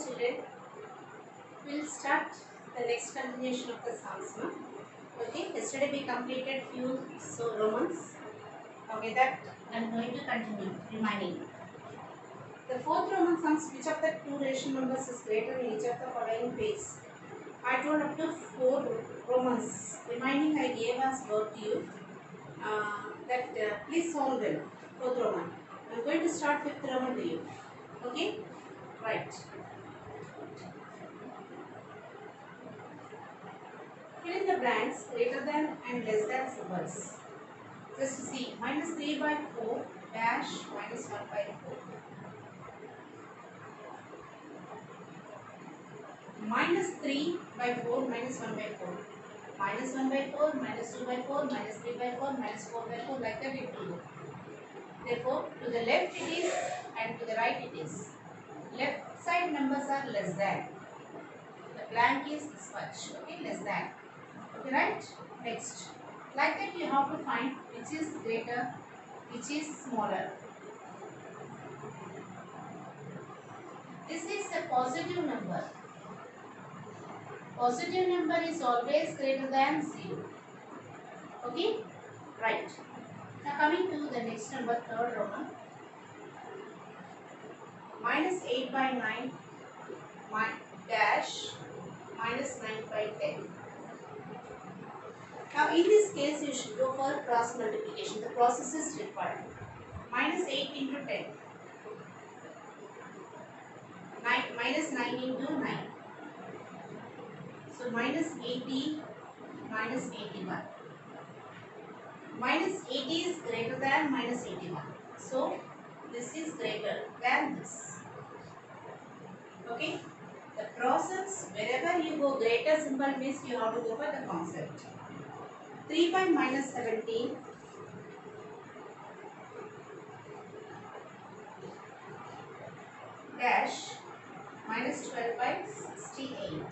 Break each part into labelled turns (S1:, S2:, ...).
S1: children, we'll start the next continuation of the sums. No? Okay, yesterday we completed few Romans. Okay, that I'm going to continue remaining. The fourth Roman sums, which of the two rational numbers is greater in each of the following phase? I told up to 4 Romans. Remaining I gave as work to you. Please solve them. Fourth Roman. I'm going to start fifth Roman to you. Okay? Right. Fill in the blanks greater than and less than symbols. Just see, minus 3 by 4 dash minus 1 by 4. Minus 3 by 4 minus 1 by 4. Minus 1 by 4, minus 2 by 4, minus 3 by 4, minus 4 by 4, like that it will go. Therefore, to the left it is and to the right it is. Left side numbers are less than. The blank is this much. Okay, less than. Okay, right? Next. Like that you have to find which is greater, which is smaller. This is a positive number. Positive number is always greater than 0. Okay? Right. Now coming to the next number, third Roman. Minus 8 by 9 dash minus 9 by 10. Now in this case you should go for cross multiplication. The process is required. Minus 8 into 10. Minus 9 into 9. So minus 80 minus 81. Minus 80 is greater than minus 81. So this is greater than this. Okay? The process, wherever you go greater symbol means you have to go for the concept. 3 by minus 17 dash minus 12 by 68.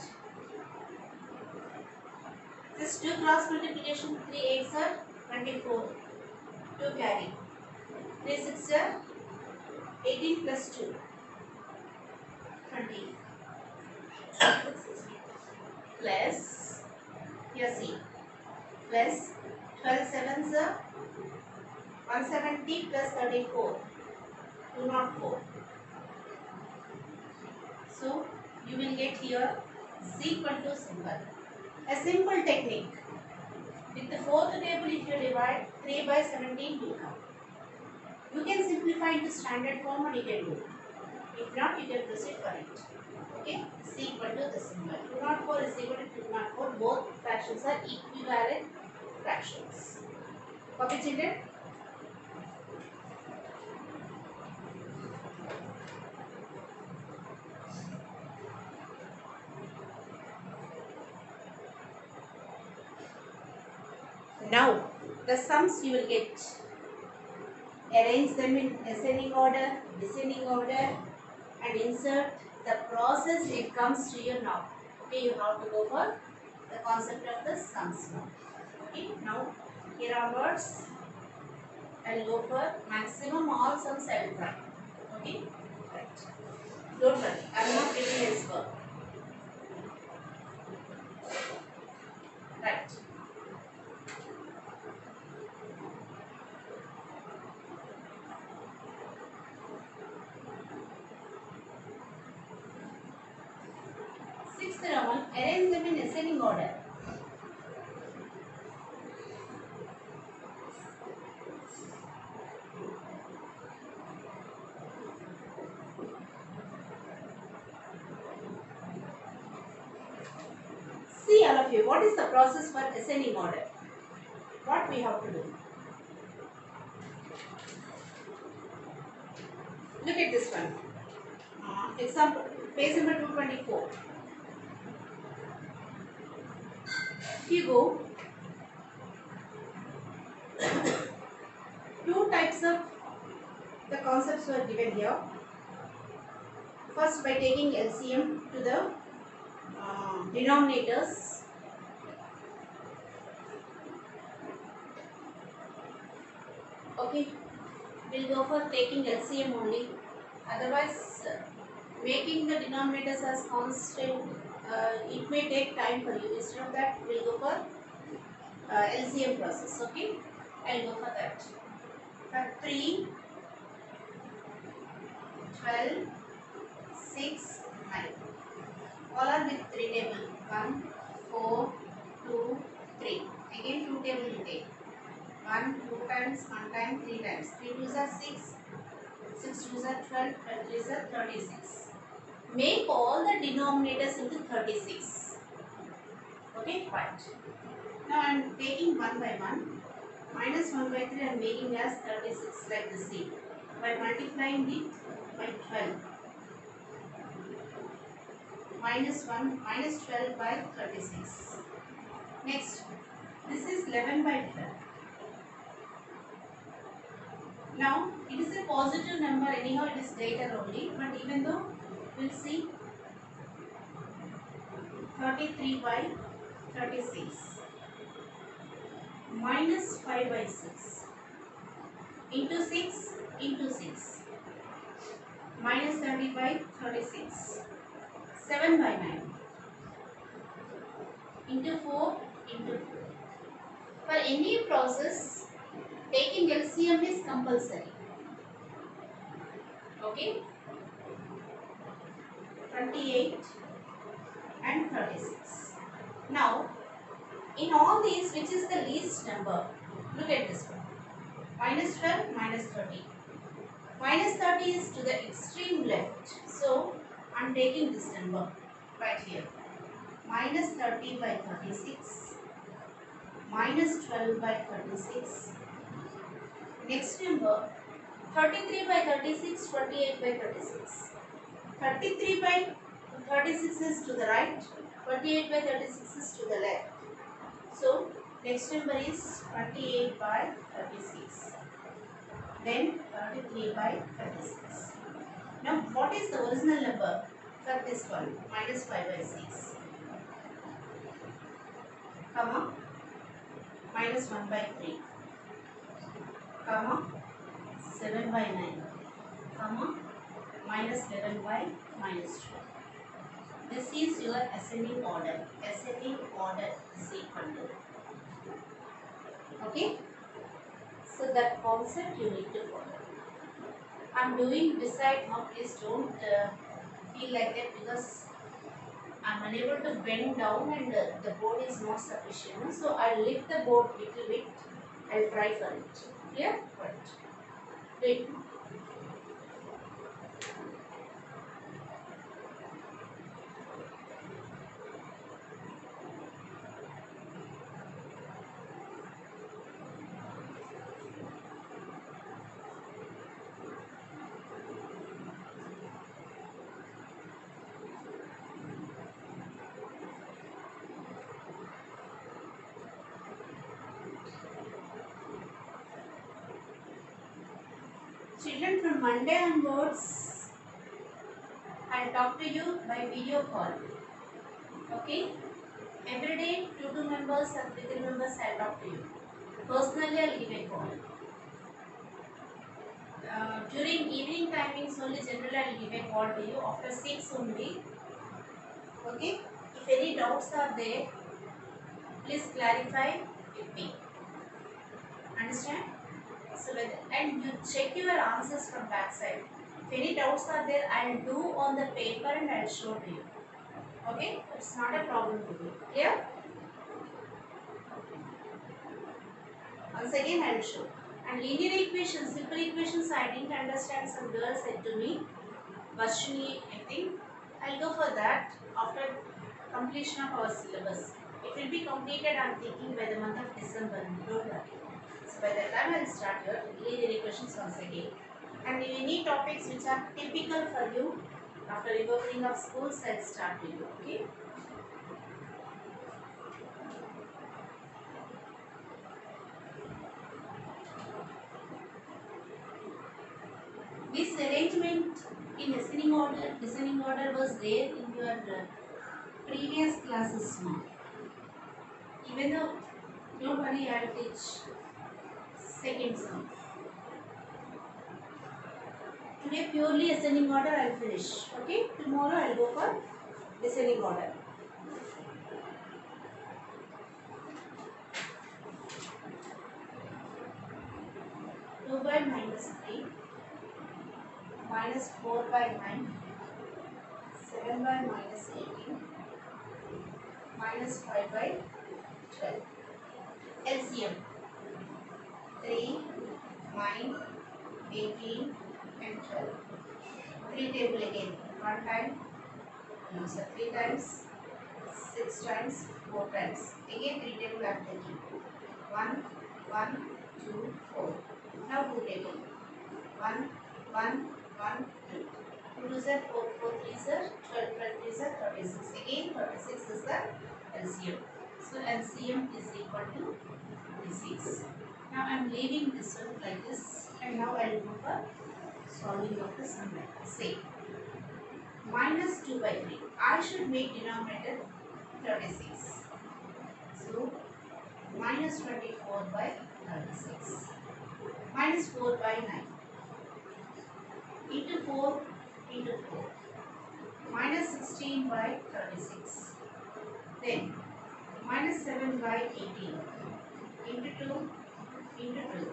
S1: This 2 cross multiplication, 3 8s are 24. 2 carry. 3 6 are 18 plus 2. 20. Plus, here see, plus 12 sevens are 170 plus 34. 204. So, you will get here is equal to symbol. A simple technique. With the fourth table, if you divide 3 by 17 will come. You can simplify into standard form and you can do it. If not, you can proceed for it. Okay? Is equal to the symbol. 204 is equal to 204. Both fractions are equivalent fractions. Copy, children? Now, the sums you will get. Arrange them in ascending order, descending order, and insert the process it comes to you now. Okay, you have to go for the concept of the sums now. Okay, now here onwards, I will go for maximum all sums I will try. Okay, right. Don't worry, I am not giving else work. Right. Sixth Roman, arrange them in ascending order. See all of you, what is the process for ascending order? What we have to do? Look at this one. Example, page number 224. If you go, two types of the concepts were given here. First, by taking LCM to the denominators. Okay, we'll go for taking LCM only. Otherwise, making the denominators as constant, it may take time for you. Instead of that, we'll go for LCM process. Okay, I'll go for that. For 3, 12, 6, 9. All are with 3 table. 1, 4, 2, 3. Again 2 table you take. 1, 2 times, 1 time, 3 times. 3 2s are 6, 6 2s are 12, 12 3s are 36. Make all the denominators into 36. Okay, right. Now I am taking 1 by 1. Minus 1 by 3 I am making as 36 like the same. By multiplying it by 12. Minus 1, minus 12 by 36. Next, this is 11 by 12. Now, it is a positive number, anyhow it is greater only, but even though, we'll see 33 by 36. Minus 5 by 6. Into 6, into 6. Minus 30 by 36. 7 by 9. Into 4, into 4. For any process, taking LCM is compulsory. Okay? 28 and 36. Now, in all these, which is the least number? Look at this one. Minus 12, minus 30. Minus 30 is to the extreme left. So, I am taking this number right here. Minus 30 by 36. Minus 12 by 36. Next number, 33 by 36, 28 by 36. 33 by 36 is to the right, 28 by 36 is to the left. So, next number is 28 by 36. Then 33 by 36. Now, what is the original number for this one? Minus 5 by 6. Comma, minus 1 by 3. Comma, 7 by 9. Comma, minus 11 by minus 12. This is your ascending order. Ascending order is equal to. Okay? So that concept you need to follow. I am doing beside now. Please don't feel like that because I am unable to bend down and the board is not sufficient. So I will lift the board little bit. I will try for it. Clear? Right. Do it now. Children, from Monday onwards, I will talk to you by video call. Okay? Every day, 2 members and 3 members I will talk to you. Personally, I will give a call. During evening timings only, generally I will give a call to you after 6 only. Okay? If any doubts are there, please clarify with me. Understand? So, and you check your answers from back side. If any doubts are there, I will do on the paper and I will show to you. Okay? It's not a problem to me. Clear? Once again, I will show. And linear equations, simple equations, I didn't understand. Some girl said to me, Varshini, I think I'll go for that after completion of our syllabus. It will be completed, I am thinking, by the month of December. Don't worry. So by that time, I will start your linear equations once again. And any topics which are typical for you after reopening of schools, I will start with you. Okay? This arrangement in ascending order, descending order was there in your previous classes now. Even though, don't worry, I will teach second sum. Today purely ascending order I will finish. Okay. Tomorrow I will go for descending order. Two by minus 3 minus 4 by 9 7 by minus 18 minus 5 by 12. LCM 3, 9, 18 and 12. 3 table again. 1 time, no sir, 3 times, 6 times, 4 times. Again 3 table I am taking. 1, 1, 2, 4. Now 2 table. 1, 1, 1, 2. 2 is 4, 4 3 is 12, 12 3 is 36. Again 36 is the LCM. So LCM is equal to 36. Now I am leaving this one like this, and now I will go for solving of the sum. Say minus 2 by 3. I should make denominator 36. So minus 24 by 36. Minus 4 by 9. Into 4 into 4. Minus 16 by 36. Then minus 7 by 18. Into 2 into 2.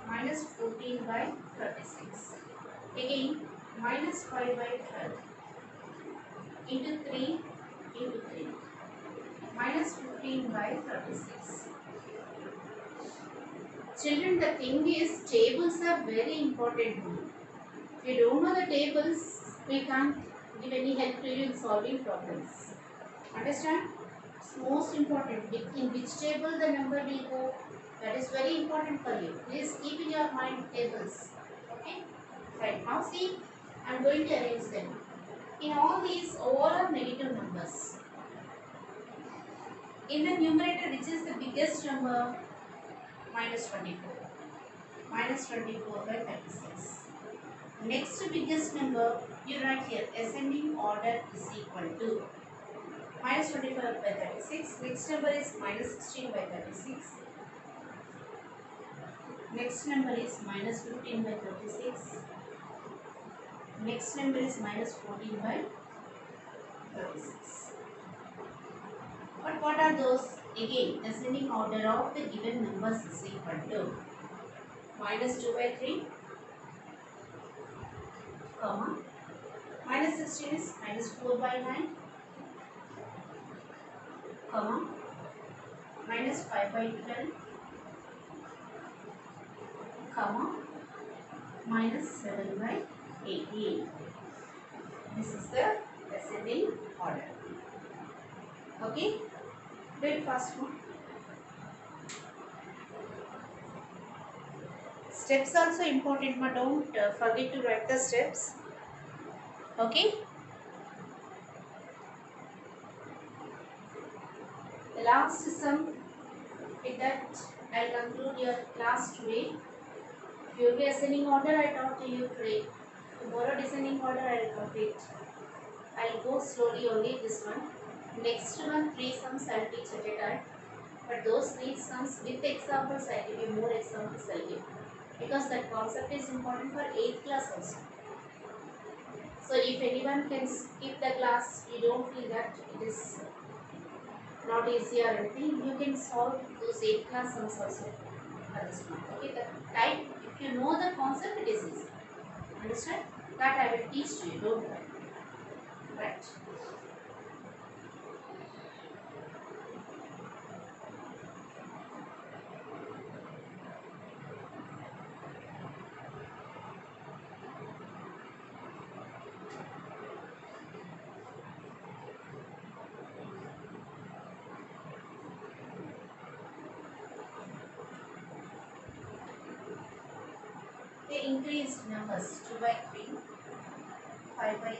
S1: Minus 14 by 36. Again minus 5 by 12. Into 3 into 3. Minus 15 by 36. Children, the thing is, tables are very important. If you don't know the tables, we can't give any help to you in solving problems. Understand? It's most important. In which table the number will go, that is very important for you. Please keep in your mind tables. Okay? Right. Now see, I am going to arrange them. In all these, all are negative numbers. In the numerator, which is the biggest number? Minus 24. Minus 24 by 36. Next to biggest number, you write here, ascending order is equal to minus 24 by 36. Next number is minus 16 by 36. Next number is minus 15 by 36. Next number is minus 14 by 36. But what are those? Again, ascending order of the given numbers is equal to minus 2 by 3, comma, minus 16 is minus 4 by 9, comma, minus 5 by 12, comma, minus 7 by 18. This is the ascending order. Okay? Very fast one. Steps also important, but don't forget to write the steps. Okay? The last sum, with that I will conclude your class today. Purely ascending order I taught to you today. Tomorrow descending order I will complete. I will go slowly only this one. Next one 3 sums I will teach at a time. But those 3 sums with examples I will give you, more examples I will give. Because that concept is important for 8th class also. So if anyone can skip the class, you don't feel that it is not easy or anything, you can solve those 8th class sums also for this month. Okay, the type, if you know the concept, it is easy. Understand? That I will teach to you, don't worry. Right. The increased numbers 2 by 3, 5 by 8,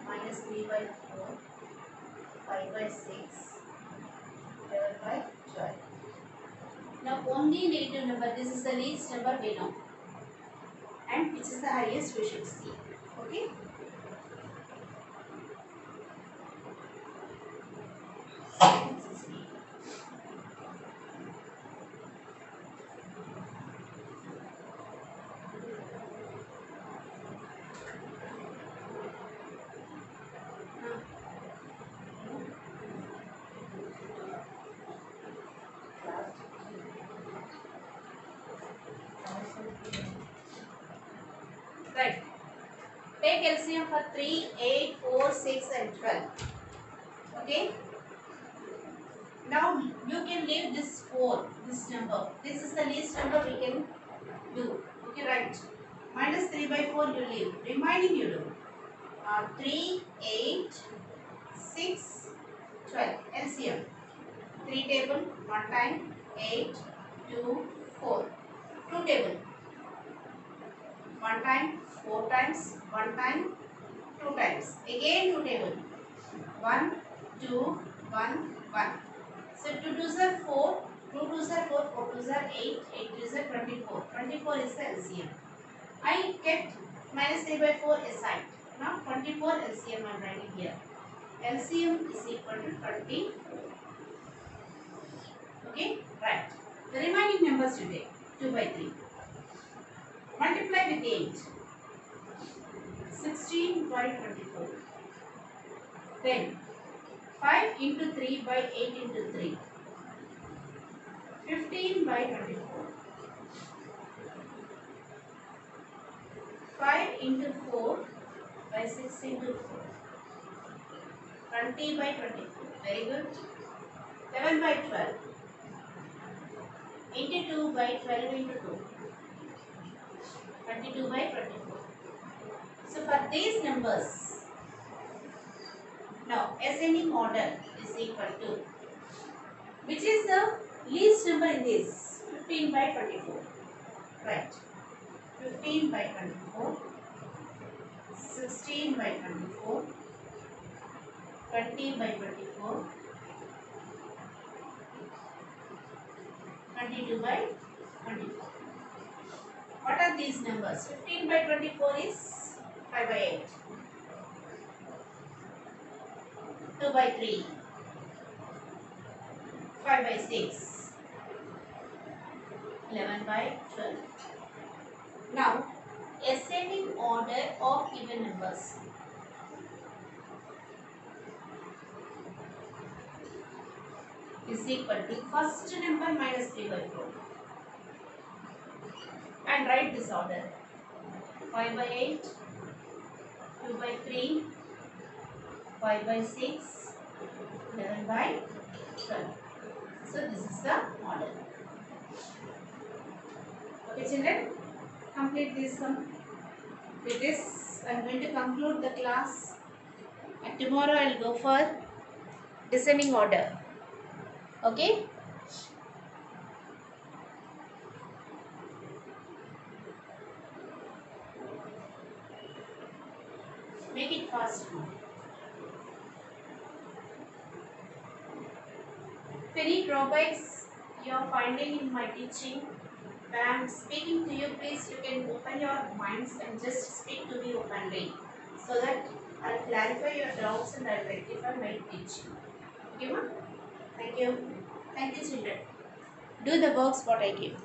S1: minus 3 by 4, 5 by 6, 11 by 12. Now only negative number, this is the least number we know, and which is the highest we should see. Okay? take LCM for 3, 8, 4, 6 and 12. Okay. Now you can leave this 4, this number. This is the least number we can do. Okay, right. Minus 3 by 4 you leave. Remaining you do. 3, 8, 6, 12. LCM. 3 table, 1 time, 8, 2, 4. 2 table. 1 time, 4 times, 1 time, 2 times. Again 2 table. 1, 2, 1, 1. So 2 2s are 4, 2 2s are 4, 4 2s are 8, 8 2s are 24. 24 is the LCM. I kept minus 3 by 4 aside. Now 24 LCM I am writing here. LCM is equal to 24. Okay, right. The remaining numbers you take 2 by 3. Multiply with 8. 16 by 24. Then 5 into 3 by 8 into 3. 15 by 24. 5 into 4 by 6 into 4. 20 by 24. Very good. 11 by 12. Into 2 by 12 into 2. 22 by 24. So for these numbers, now ascending order is equal to, which is the least number in this? 15 by 24. Right. 15 by 24. 16 by 24. 20 by 24. 22 by 24. What are these numbers? 15 by 24 is 5 by 8. 2 by 3. 5 by 6. 11 by 12. Now, ascending order of even numbers. Is equal to first number minus 3 by 4. And write this order. 5 by 8, 2 by 3, 5 by 6, 11 by 12. So this is the order. Okay children, complete this sum. With this I am going to conclude the class, and tomorrow I will go for descending order. Okay. Make it fast. If any drawbacks you are finding in my teaching, when I am speaking to you, please you can open your minds and just speak to me openly, so that I will clarify your doubts and I will rectify my teaching. Okay, ma? Thank you. Thank you, children. Do the works what I give.